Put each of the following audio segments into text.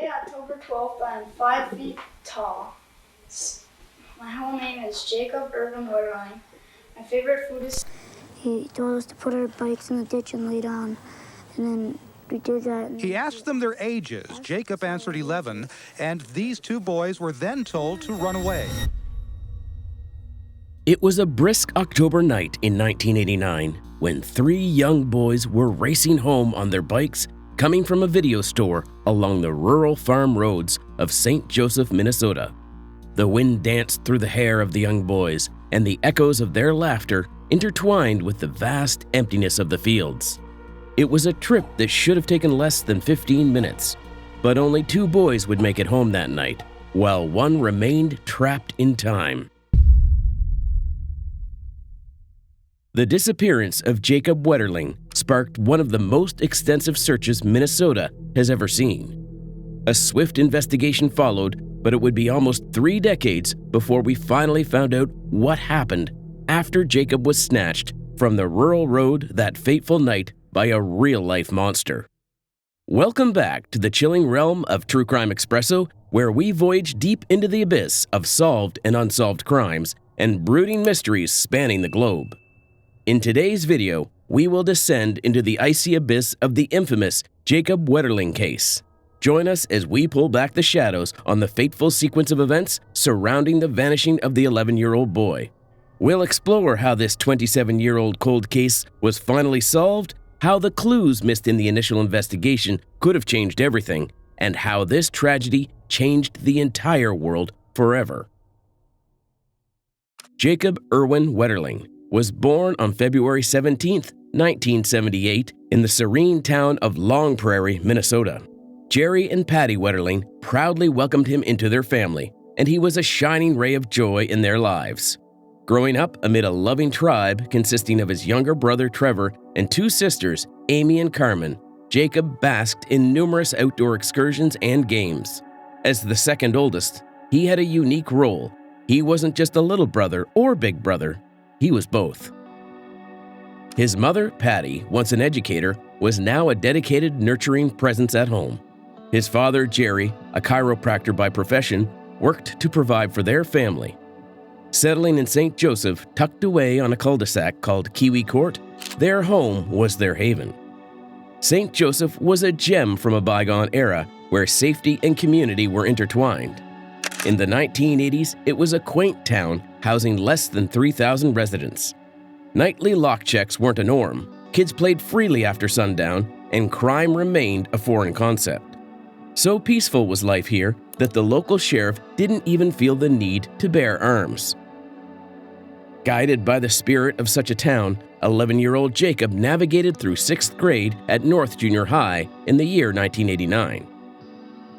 October 12th, I am 5 feet tall. My whole name is Jacob Wetterling. My favorite food is... He told us to put our bikes in the ditch and lay down, and then we did that. He asked them their ages. Jacob answered 11, and these two boys were then told to run away. It was a brisk October night in 1989 when three young boys were racing home on their bikes coming from a video store along the rural farm roads of St. Joseph, Minnesota. The wind danced through the hair of the young boys, and the echoes of their laughter intertwined with the vast emptiness of the fields. It was a trip that should have taken less than 15 minutes, but only two boys would make it home that night, while one remained trapped in time. The disappearance of Jacob Wetterling sparked one of the most extensive searches Minnesota has ever seen. A swift investigation followed, but it would be almost 3 decades before we finally found out what happened after Jacob was snatched from the rural road that fateful night by a real-life monster. Welcome back to the chilling realm of True Crime Expresso, where we voyage deep into the abyss of solved and unsolved crimes and brooding mysteries spanning the globe. In today's video, we will descend into the icy abyss of the infamous Jacob Wetterling case. Join us as we pull back the shadows on the fateful sequence of events surrounding the vanishing of the 11-year-old boy. We'll explore how this 27-year-old cold case was finally solved, how the clues missed in the initial investigation could have changed everything, and how this tragedy changed the entire world forever. Jacob Erwin Wetterling was born on February 17, 1978, in the serene town of Long Prairie, Minnesota. Jerry and Patty Wetterling proudly welcomed him into their family, and he was a shining ray of joy in their lives. Growing up amid a loving tribe consisting of his younger brother Trevor and two sisters, Amy and Carmen, Jacob basked in numerous outdoor excursions and games. As the second oldest, he had a unique role. He wasn't just a little brother or big brother, he was both. His mother, Patty, once an educator, was now a dedicated, nurturing presence at home. His father, Jerry, a chiropractor by profession, worked to provide for their family. Settling in St. Joseph, tucked away on a cul-de-sac called Kiwi Court, their home was their haven. St. Joseph was a gem from a bygone era where safety and community were intertwined. In the 1980s, it was a quaint town housing less than 3,000 residents. Nightly lock checks weren't a norm, kids played freely after sundown, and crime remained a foreign concept. So peaceful was life here that the local sheriff didn't even feel the need to bear arms. Guided by the spirit of such a town, 11-year-old Jacob navigated through 6th grade at North Junior High in the year 1989.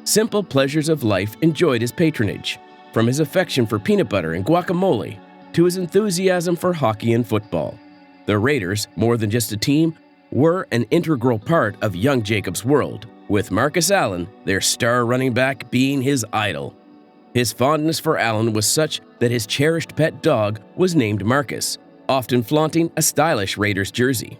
Simple pleasures of life enjoyed his patronage, from his affection for peanut butter and guacamole to his enthusiasm for hockey and football. The Raiders, more than just a team, were an integral part of young Jacob's world, with Marcus Allen, their star running back, being his idol. His fondness for Allen was such that his cherished pet dog was named Marcus, often flaunting a stylish Raiders jersey.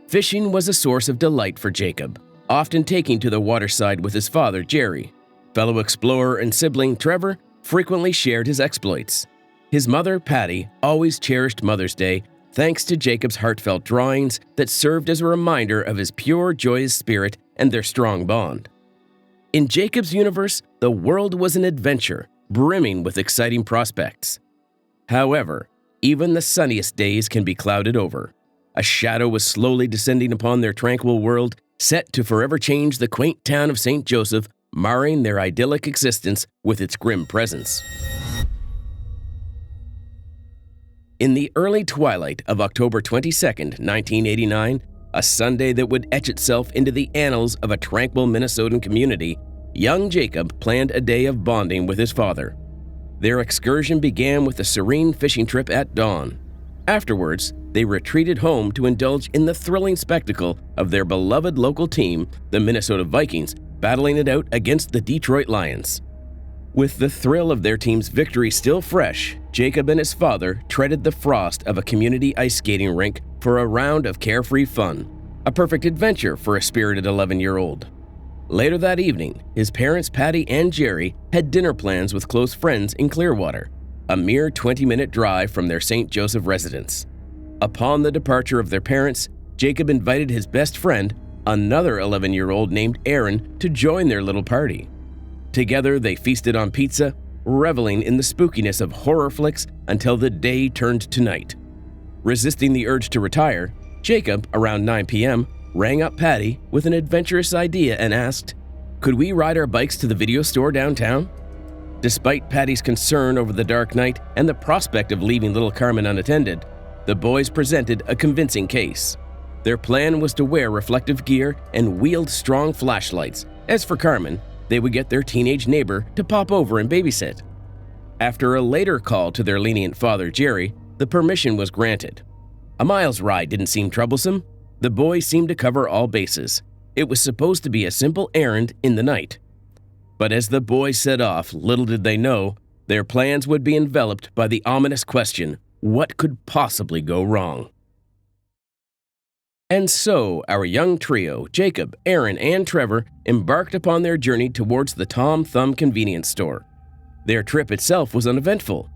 Fishing was a source of delight for Jacob, often taking to the waterside with his father, Jerry. Fellow explorer and sibling Trevor frequently shared his exploits. His mother, Patty, always cherished Mother's Day thanks to Jacob's heartfelt drawings that served as a reminder of his pure, joyous spirit and their strong bond. In Jacob's universe, the world was an adventure, brimming with exciting prospects. However, even the sunniest days can be clouded over. A shadow was slowly descending upon their tranquil world, set to forever change the quaint town of St. Joseph, marring their idyllic existence with its grim presence. In the early twilight of October 22, 1989, a Sunday that would etch itself into the annals of a tranquil Minnesotan community, young Jacob planned a day of bonding with his father. Their excursion began with a serene fishing trip at dawn. Afterwards, they retreated home to indulge in the thrilling spectacle of their beloved local team, the Minnesota Vikings, battling it out against the Detroit Lions. With the thrill of their team's victory still fresh, Jacob and his father treaded the frost of a community ice skating rink for a round of carefree fun, a perfect adventure for a spirited 11-year-old. Later that evening, his parents Patty and Jerry had dinner plans with close friends in Clearwater, a mere 20-minute drive from their St. Joseph residence. Upon the departure of their parents, Jacob invited his best friend, another 11-year-old named Aaron, to join their little party. Together, they feasted on pizza, reveling in the spookiness of horror flicks until the day turned to night. Resisting the urge to retire, Jacob, around 9 p.m., rang up Patty with an adventurous idea and asked, "Could we ride our bikes to the video store downtown?" Despite Patty's concern over the dark night and the prospect of leaving little Carmen unattended, the boys presented a convincing case. Their plan was to wear reflective gear and wield strong flashlights. As for Carmen, they would get their teenage neighbor to pop over and babysit. After a later call to their lenient father, Jerry, the permission was granted. A mile's ride didn't seem troublesome. The boys seemed to cover all bases. It was supposed to be a simple errand in the night. But as the boys set off, little did they know, their plans would be enveloped by the ominous question, what could possibly go wrong? And so, our young trio, Jacob, Aaron, and Trevor, embarked upon their journey towards the Tom Thumb convenience store. Their trip itself was uneventful.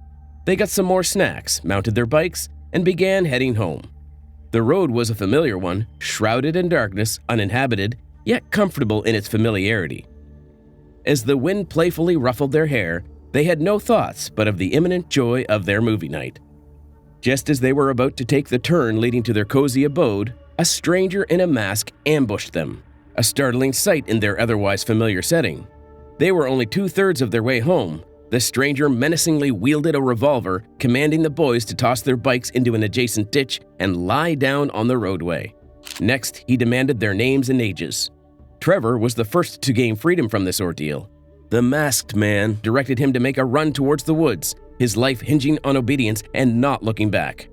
They got some more snacks, mounted their bikes, and began heading home. The road was a familiar one, shrouded in darkness, uninhabited, yet comfortable in its familiarity. As the wind playfully ruffled their hair, they had no thoughts but of the imminent joy of their movie night. Just as they were about to take the turn leading to their cozy abode, a stranger in a mask ambushed them, a startling sight in their otherwise familiar setting. They were only 2/3 of their way home. The stranger menacingly wielded a revolver, commanding the boys to toss their bikes into an adjacent ditch and lie down on the roadway. Next, he demanded their names and ages. Trevor was the first to gain freedom from this ordeal. The masked man directed him to make a run towards the woods, his life hinging on obedience and not looking back.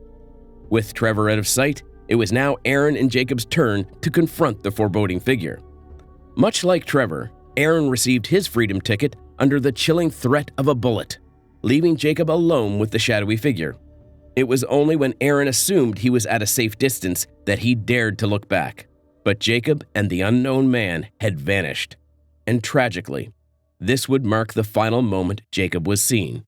With Trevor out of sight, it was now Aaron and Jacob's turn to confront the foreboding figure. Much like Trevor, Aaron received his freedom ticket under the chilling threat of a bullet, leaving Jacob alone with the shadowy figure. It was only when Aaron assumed he was at a safe distance that he dared to look back. But Jacob and the unknown man had vanished. And tragically, this would mark the final moment Jacob was seen.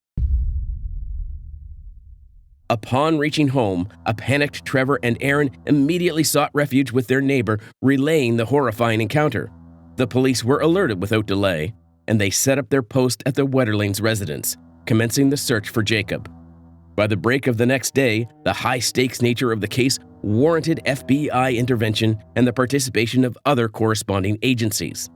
Upon reaching home, a panicked Trevor and Aaron immediately sought refuge with their neighbor, relaying the horrifying encounter. The police were alerted without delay, and they set up their post at the Wetterling's residence, commencing the search for Jacob. By the break of the next day, the high-stakes nature of the case warranted FBI intervention and the participation of other corresponding agencies.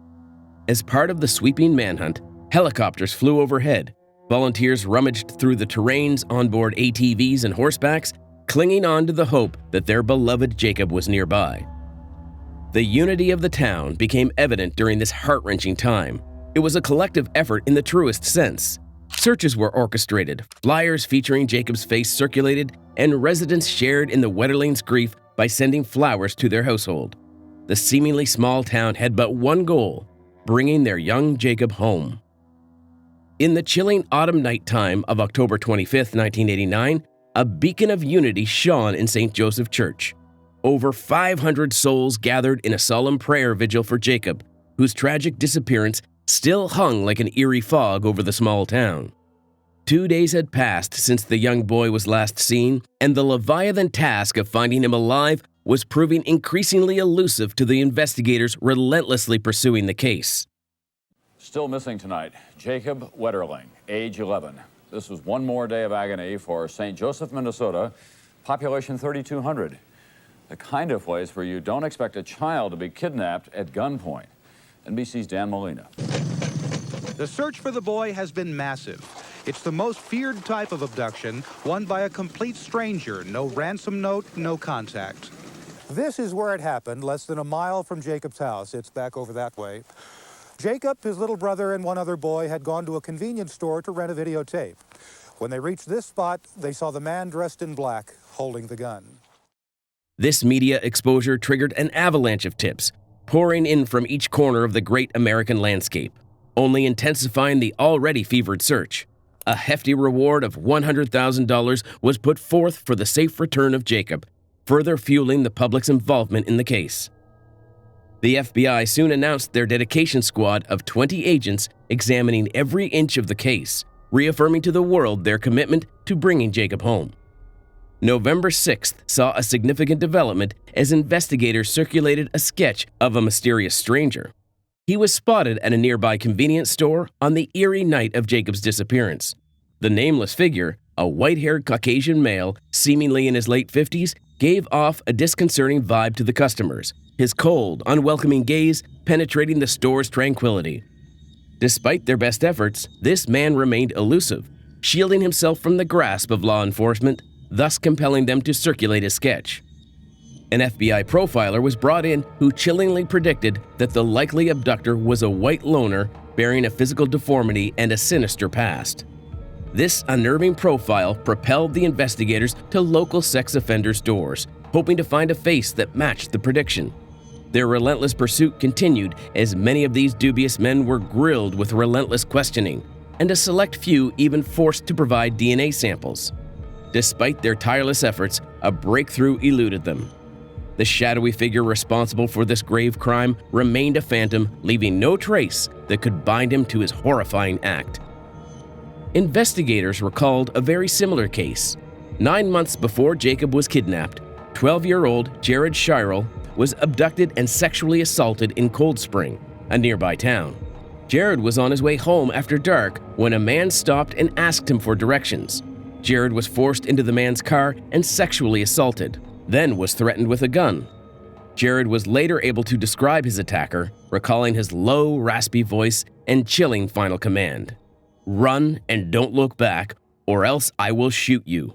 As part of the sweeping manhunt, helicopters flew overhead. Volunteers rummaged through the terrains on board ATVs and horsebacks, clinging on to the hope that their beloved Jacob was nearby. The unity of the town became evident during this heart-wrenching time. It was a collective effort in the truest sense. Searches were orchestrated, flyers featuring Jacob's face circulated, and residents shared in the Wetterling's grief by sending flowers to their household. The seemingly small town had but one goal: bringing their young Jacob home. In the chilling autumn nighttime of October 25, 1989, a beacon of unity shone in St. Joseph Church. Over 500 souls gathered in a solemn prayer vigil for Jacob, whose tragic disappearance still hung like an eerie fog over the small town. 2 days had passed since the young boy was last seen, and the Leviathan task of finding him alive was proving increasingly elusive to the investigators relentlessly pursuing the case. Still missing tonight, Jacob Wetterling, age 11. This was one more day of agony for St. Joseph, Minnesota, population 3,200. The kind of place where you don't expect a child to be kidnapped at gunpoint. NBC's Dan Molina. The search for the boy has been massive. It's the most feared type of abduction, one by a complete stranger, no ransom note, no contact. This is where it happened, less than a mile from Jacob's house. It's back over that way. Jacob, his little brother, and one other boy had gone to a convenience store to rent a videotape. When they reached this spot, they saw the man dressed in black, holding the gun. This media exposure triggered an avalanche of tips, pouring in from each corner of the great American landscape, only intensifying the already fevered search. A hefty reward of $100,000 was put forth for the safe return of Jacob, further fueling the public's involvement in the case. The FBI soon announced their dedication squad of 20 agents examining every inch of the case, reaffirming to the world their commitment to bringing Jacob home. November 6th saw a significant development as investigators circulated a sketch of a mysterious stranger. He was spotted at a nearby convenience store on the eerie night of Jacob's disappearance. The nameless figure, a white-haired Caucasian male, seemingly in his late 50s, gave off a disconcerting vibe to the customers, his cold, unwelcoming gaze penetrating the store's tranquility. Despite their best efforts, this man remained elusive, shielding himself from the grasp of law enforcement, thus compelling them to circulate his sketch. An FBI profiler was brought in who chillingly predicted that the likely abductor was a white loner bearing a physical deformity and a sinister past. This unnerving profile propelled the investigators to local sex offenders' doors, hoping to find a face that matched the prediction. Their relentless pursuit continued as many of these dubious men were grilled with relentless questioning, and a select few even forced to provide DNA samples. Despite their tireless efforts, a breakthrough eluded them. The shadowy figure responsible for this grave crime remained a phantom, leaving no trace that could bind him to his horrifying act. Investigators recalled a very similar case. 9 months before Jacob was kidnapped, 12-year-old Jared Scheierl was abducted and sexually assaulted in Cold Spring, a nearby town. Jared was on his way home after dark when a man stopped and asked him for directions. Jared was forced into the man's car and sexually assaulted, then was threatened with a gun. Jared was later able to describe his attacker, recalling his low, raspy voice and chilling final command: "Run and don't look back, or else I will shoot you."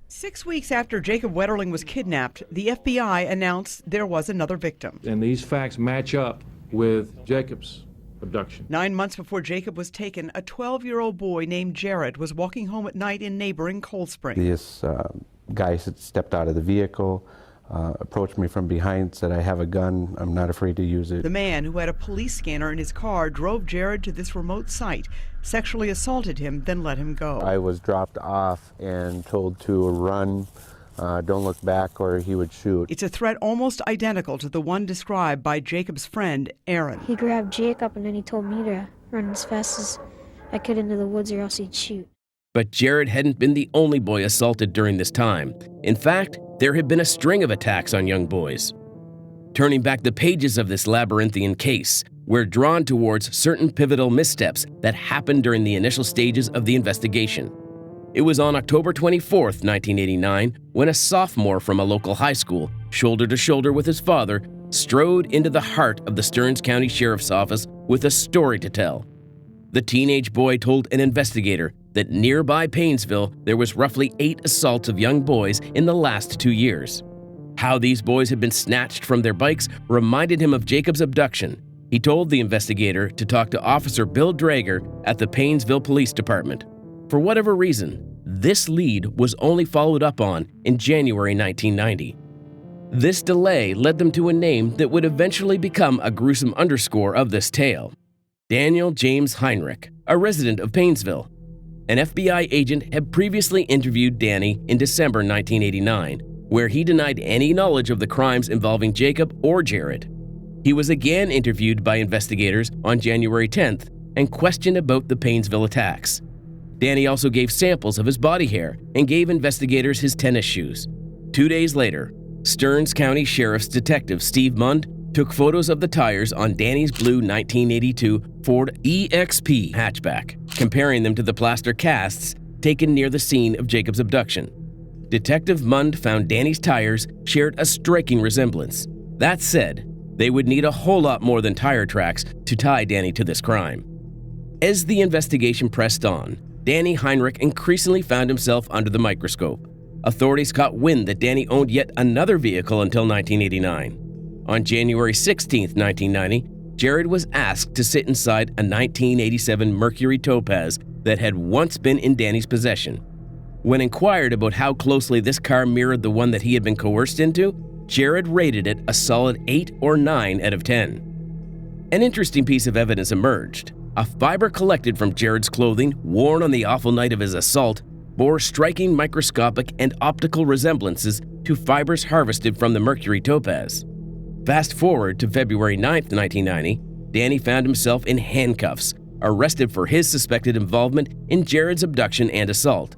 6 weeks after Jacob Wetterling was kidnapped, the FBI announced there was another victim. And these facts match up with Jacob's abduction. 9 months before Jacob was taken, a 12-year-old boy named Jared was walking home at night in neighboring Cold Spring. This guy stepped out of the vehicle, approached me from behind, said, "I have a gun, I'm not afraid to use it." The man, who had a police scanner in his car, drove Jared to this remote site, sexually assaulted him, then let him go. I was dropped off and told to run, don't look back, or he would shoot. It's a threat almost identical to the one described by Jacob's friend, Aaron. He grabbed Jacob and then he told me to run as fast as I could into the woods or else he'd shoot. But Jared hadn't been the only boy assaulted during this time. In fact, there had been a string of attacks on young boys. Turning back the pages of this labyrinthian case, we're drawn towards certain pivotal missteps that happened during the initial stages of the investigation. It was on October 24th, 1989, when a sophomore from a local high school, shoulder to shoulder with his father, strode into the heart of the Stearns County Sheriff's Office with a story to tell. The teenage boy told an investigator that nearby Painesville there was roughly 8 assaults of young boys in the last 2 years. How these boys had been snatched from their bikes reminded him of Jacob's abduction. He told the investigator to talk to Officer Bill Drager at the Painesville Police Department. For whatever reason, this lead was only followed up on in January 1990. This delay led them to a name that would eventually become a gruesome underscore of this tale: Daniel James Heinrich, a resident of Painesville. An FBI agent had previously interviewed Danny in December 1989, where he denied any knowledge of the crimes involving Jacob or Jared. He was again interviewed by investigators on January 10th and questioned about the Painesville attacks. Danny also gave samples of his body hair and gave investigators his tennis shoes. 2 days later, Stearns County Sheriff's Detective Steve Mund took photos of the tires on Danny's blue 1982 Ford EXP hatchback, comparing them to the plaster casts taken near the scene of Jacob's abduction. Detective Mund found Danny's tires shared a striking resemblance. That said, they would need a whole lot more than tire tracks to tie Danny to this crime. As the investigation pressed on, Danny Heinrich increasingly found himself under the microscope. Authorities caught wind that Danny owned yet another vehicle until 1989. On January 16, 1990, Jared was asked to sit inside a 1987 Mercury Topaz that had once been in Danny's possession. When inquired about how closely this car mirrored the one that he had been coerced into, Jared rated it a solid 8 or 9 out of 10. An interesting piece of evidence emerged. A fiber collected from Jared's clothing, worn on the awful night of his assault, bore striking microscopic and optical resemblances to fibers harvested from the Mercury Topaz. Fast forward to February 9th, 1990, Danny found himself in handcuffs, arrested for his suspected involvement in Jared's abduction and assault.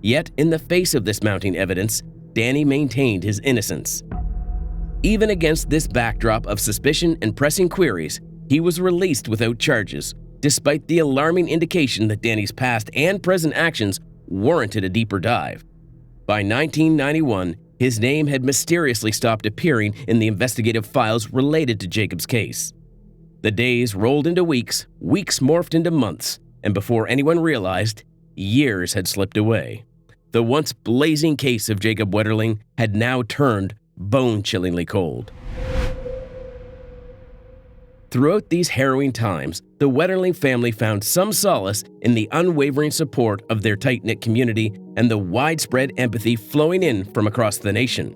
Yet, in the face of this mounting evidence, Danny maintained his innocence. Even against this backdrop of suspicion and pressing queries, he was released without charges, despite the alarming indication that Danny's past and present actions warranted a deeper dive. By 1991, his name had mysteriously stopped appearing in the investigative files related to Jacob's case. The days rolled into weeks, weeks morphed into months, and before anyone realized, years had slipped away. The once blazing case of Jacob Wetterling had now turned bone-chillingly cold. Throughout these harrowing times, the Wetterling family found some solace in the unwavering support of their tight-knit community and the widespread empathy flowing in from across the nation.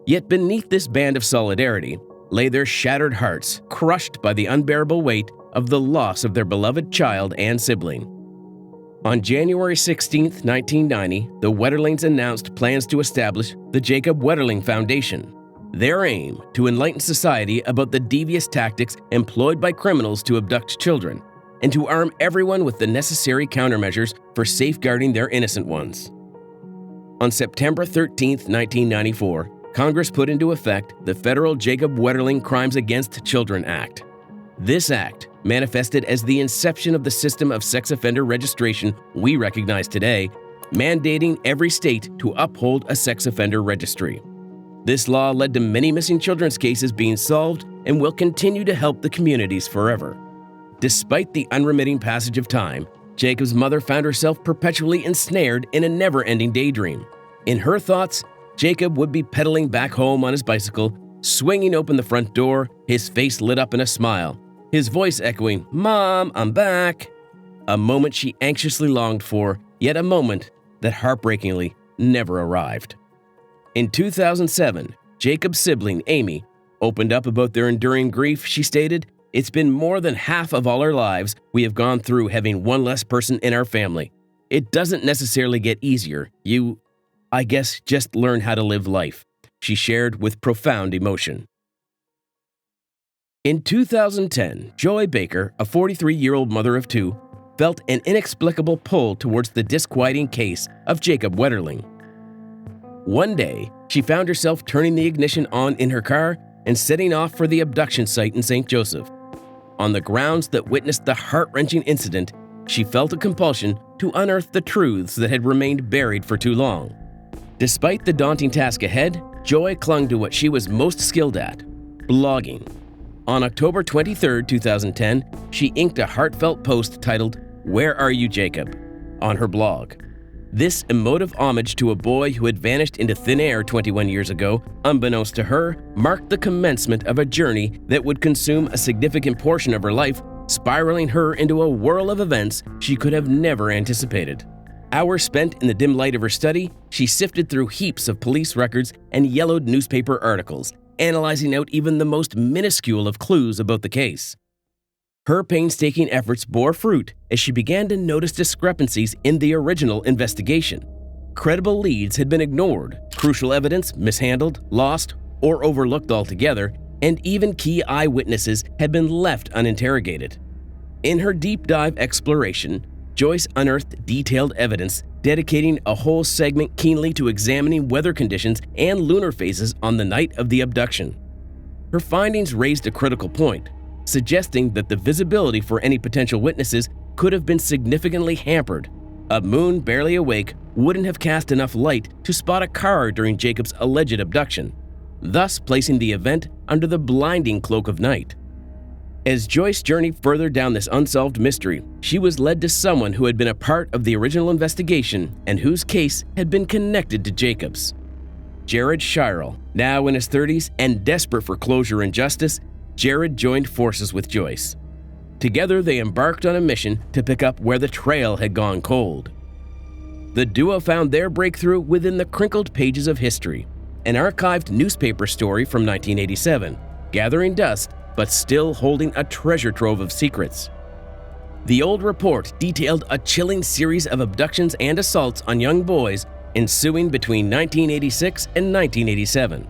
Yet beneath this band of solidarity lay their shattered hearts, crushed by the unbearable weight of the loss of their beloved child and sibling. On January 16, 1990, the Wetterlings announced plans to establish the Jacob Wetterling Foundation. Their aim, to enlighten society about the devious tactics employed by criminals to abduct children, and to arm everyone with the necessary countermeasures for safeguarding their innocent ones. On September 13, 1994, Congress put into effect the federal Jacob Wetterling Crimes Against Children Act. This act, manifested as the inception of the system of sex offender registration we recognize today, mandating every state to uphold a sex offender registry. This law led to many missing children's cases being solved and will continue to help the communities forever. Despite the unremitting passage of time, Jacob's mother found herself perpetually ensnared in a never-ending daydream. In her thoughts, Jacob would be pedaling back home on his bicycle, swinging open the front door, his face lit up in a smile, his voice echoing, "Mom, I'm back." A moment she anxiously longed for, yet a moment that heartbreakingly never arrived. In 2007, Jacob's sibling, Amy, opened up about their enduring grief. She stated, "It's been more than half of all our lives we have gone through having one less person in our family. It doesn't necessarily get easier. I guess, just learn how to live life," she shared with profound emotion. In 2010, Joy Baker, a 43-year-old mother of two, felt an inexplicable pull towards the disquieting case of Jacob Wetterling. One day, she found herself turning the ignition on in her car and setting off for the abduction site in St. Joseph. On the grounds that witnessed the heart-wrenching incident, she felt a compulsion to unearth the truths that had remained buried for too long. Despite the daunting task ahead, Joy clung to what she was most skilled at: blogging. On October 23, 2010, she inked a heartfelt post titled, "Where Are You, Jacob?" on her blog. This emotive homage to a boy who had vanished into thin air 21 years ago, unbeknownst to her, marked the commencement of a journey that would consume a significant portion of her life, spiraling her into a whirl of events she could have never anticipated. Hours spent in the dim light of her study, she sifted through heaps of police records and yellowed newspaper articles, analyzing out even the most minuscule of clues about the case. Her painstaking efforts bore fruit as she began to notice discrepancies in the original investigation. Credible leads had been ignored, crucial evidence mishandled, lost, or overlooked altogether, and even key eyewitnesses had been left uninterrogated. In her deep dive exploration, Joyce unearthed detailed evidence, dedicating a whole segment keenly to examining weather conditions and lunar phases on the night of the abduction. Her findings raised a critical point, suggesting that the visibility for any potential witnesses could have been significantly hampered. A moon barely awake wouldn't have cast enough light to spot a car during Jacob's alleged abduction, thus placing the event under the blinding cloak of night. As Joyce journeyed further down this unsolved mystery, she was led to someone who had been a part of the original investigation and whose case had been connected to Jacob's. Jared Scheierl, now in his 30s and desperate for closure and justice, Jared joined forces with Joyce. Together, they embarked on a mission to pick up where the trail had gone cold. The duo found their breakthrough within the crinkled pages of history, an archived newspaper story from 1987, gathering dust but still holding a treasure trove of secrets. The old report detailed a chilling series of abductions and assaults on young boys ensuing between 1986 and 1987.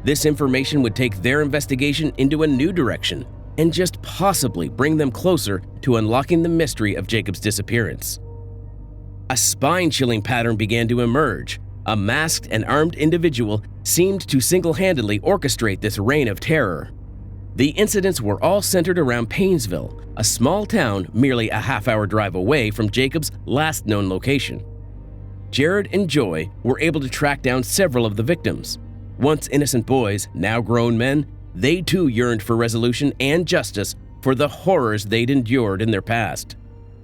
This information would take their investigation into a new direction and just possibly bring them closer to unlocking the mystery of Jacob's disappearance. A spine-chilling pattern began to emerge. A masked and armed individual seemed to single-handedly orchestrate this reign of terror. The incidents were all centered around Paynesville, a small town merely a half-hour drive away from Jacob's last known location. Jared and Joy were able to track down several of the victims. Once innocent boys, now grown men, they too yearned for resolution and justice for the horrors they'd endured in their past.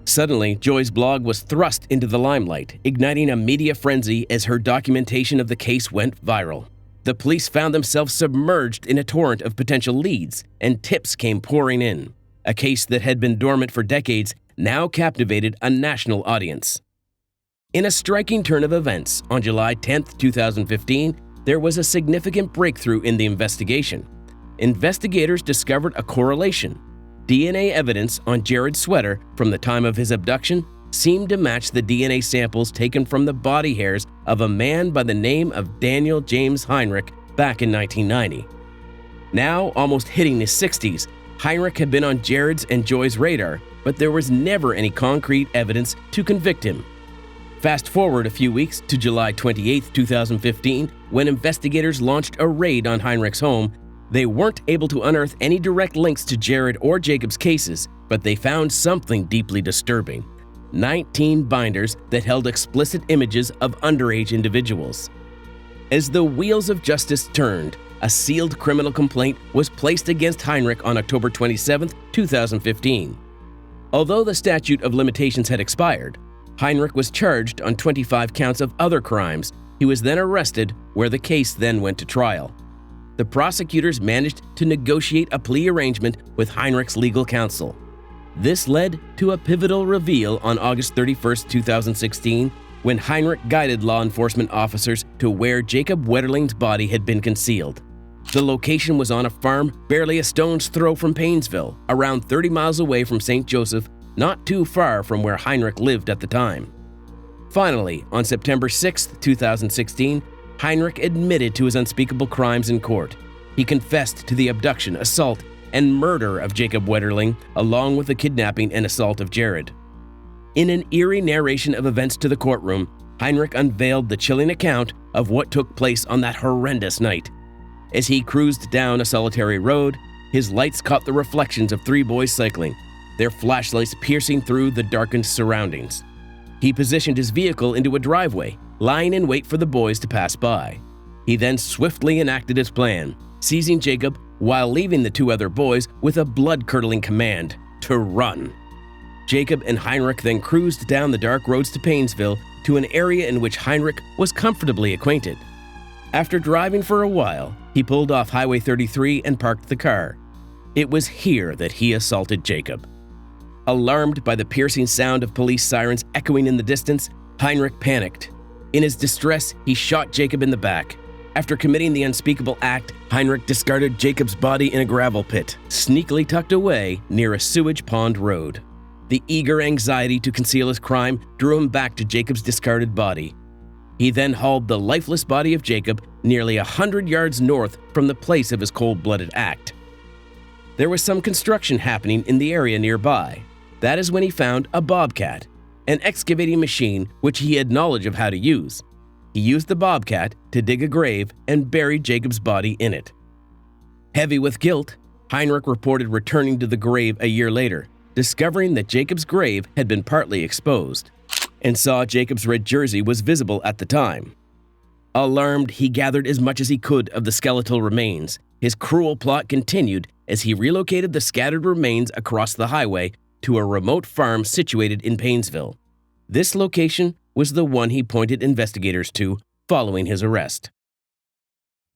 Suddenly, Joy's blog was thrust into the limelight, igniting a media frenzy as her documentation of the case went viral. The police found themselves submerged in a torrent of potential leads, and tips came pouring in. A case that had been dormant for decades now captivated a national audience. In a striking turn of events, on July 10, 2015, there was a significant breakthrough in the investigation. Investigators discovered a correlation. DNA evidence on Jared's sweater from the time of his abduction seemed to match the DNA samples taken from the body hairs of a man by the name of Daniel James Heinrich back in 1990. Now, almost hitting his 60s, Heinrich had been on Jared's and Joy's radar, but there was never any concrete evidence to convict him. Fast forward a few weeks to July 28, 2015, when investigators launched a raid on Heinrich's home. They weren't able to unearth any direct links to Jared or Jacob's cases, but they found something deeply disturbing: 19 binders that held explicit images of underage individuals. As the wheels of justice turned, a sealed criminal complaint was placed against Heinrich on October 27, 2015. Although the statute of limitations had expired, Heinrich was charged on 25 counts of other crimes. He was then arrested, where the case then went to trial. The prosecutors managed to negotiate a plea arrangement with Heinrich's legal counsel. This led to a pivotal reveal on August 31, 2016, when Heinrich guided law enforcement officers to where Jacob Wetterling's body had been concealed. The location was on a farm barely a stone's throw from Paynesville, around 30 miles away from St. Joseph, not too far from where Heinrich lived at the time. Finally, on September 6, 2016, Heinrich admitted to his unspeakable crimes in court. He confessed to the abduction, assault, and murder of Jacob Wetterling, along with the kidnapping and assault of Jared. In an eerie narration of events to the courtroom, Heinrich unveiled the chilling account of what took place on that horrendous night. As he cruised down a solitary road, his lights caught the reflections of 3 boys cycling, their flashlights piercing through the darkened surroundings. He positioned his vehicle into a driveway, lying in wait for the boys to pass by. He then swiftly enacted his plan, seizing Jacob while leaving the 2 other boys with a blood-curdling command to run. Jacob and Heinrich then cruised down the dark roads to Paynesville to an area in which Heinrich was comfortably acquainted. After driving for a while, he pulled off Highway 33 and parked the car. It was here that he assaulted Jacob. Alarmed by the piercing sound of police sirens echoing in the distance, Heinrich panicked. In his distress, he shot Jacob in the back. After committing the unspeakable act, Heinrich discarded Jacob's body in a gravel pit, sneakily tucked away near a sewage pond road. The eager anxiety to conceal his crime drew him back to Jacob's discarded body. He then hauled the lifeless body of Jacob nearly 100 yards north from the place of his cold-blooded act. There was some construction happening in the area nearby. That is when he found a bobcat, an excavating machine which he had knowledge of how to use. He used the bobcat to dig a grave and buried Jacob's body in it. Heavy with guilt, Heinrich reported returning to the grave a year later, discovering that Jacob's grave had been partly exposed, and saw Jacob's red jersey was visible at the time. Alarmed, he gathered as much as he could of the skeletal remains. His cruel plot continued as he relocated the scattered remains across the highway to a remote farm situated in Paynesville. This location was the one he pointed investigators to following his arrest.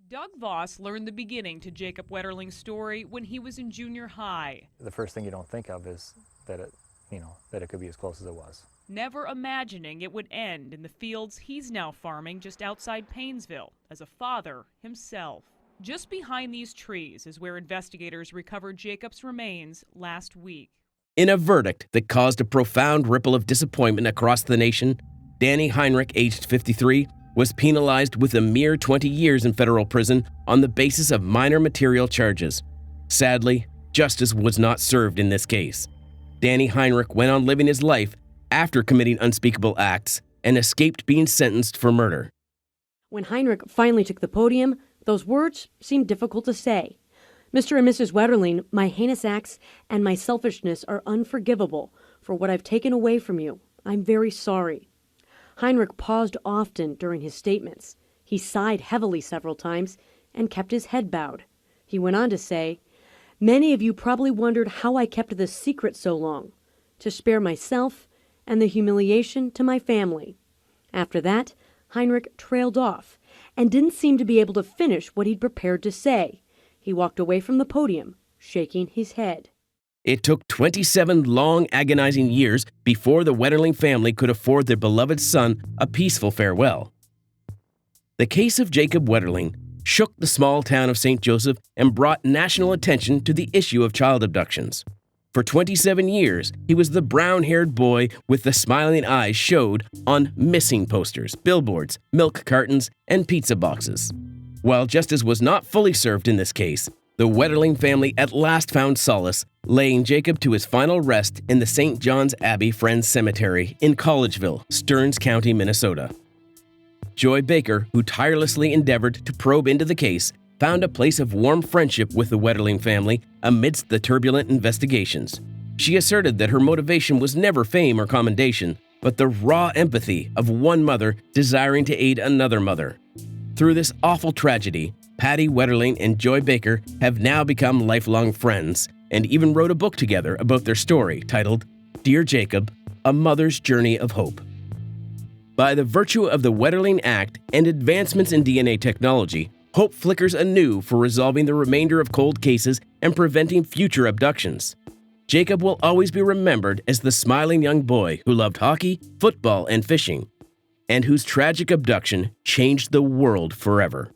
Doug Voss learned the beginning to Jacob Wetterling's story when he was in junior high. The first thing you don't think of is that it could be as close as it was. Never imagining it would end in the fields he's now farming just outside Paynesville as a father himself. Just behind these trees is where investigators recovered Jacob's remains last week. In a verdict that caused a profound ripple of disappointment across the nation, Danny Heinrich, aged 53, was penalized with a mere 20 years in federal prison on the basis of minor material charges. Sadly, justice was not served in this case. Danny Heinrich went on living his life after committing unspeakable acts and escaped being sentenced for murder. When Heinrich finally took the podium, those words seemed difficult to say. Mr. and Mrs. Wetterling, my heinous acts and my selfishness are unforgivable for what I've taken away from you. I'm very sorry. Heinrich paused often during his statements. He sighed heavily several times and kept his head bowed. He went on to say, "Many of you probably wondered how I kept this secret so long, to spare myself and the humiliation to my family." After that, Heinrich trailed off and didn't seem to be able to finish what he'd prepared to say. He walked away from the podium, shaking his head. It took 27 long, agonizing years before the Wetterling family could afford their beloved son a peaceful farewell. The case of Jacob Wetterling shook the small town of St. Joseph and brought national attention to the issue of child abductions. For 27 years, he was the brown-haired boy with the smiling eyes showed on missing posters, billboards, milk cartons, and pizza boxes. While justice was not fully served in this case, the Wetterling family at last found solace, laying Jacob to his final rest in the St. John's Abbey Friends Cemetery in Collegeville, Stearns County, Minnesota. Joy Baker, who tirelessly endeavored to probe into the case, found a place of warm friendship with the Wetterling family amidst the turbulent investigations. She asserted that her motivation was never fame or commendation, but the raw empathy of one mother desiring to aid another mother. Through this awful tragedy, Patty Wetterling and Joy Baker have now become lifelong friends and even wrote a book together about their story titled Dear Jacob, A Mother's Journey of Hope. By the virtue of the Wetterling Act and advancements in DNA technology, hope flickers anew for resolving the remainder of cold cases and preventing future abductions. Jacob will always be remembered as the smiling young boy who loved hockey, football, and fishing, and whose tragic abduction changed the world forever.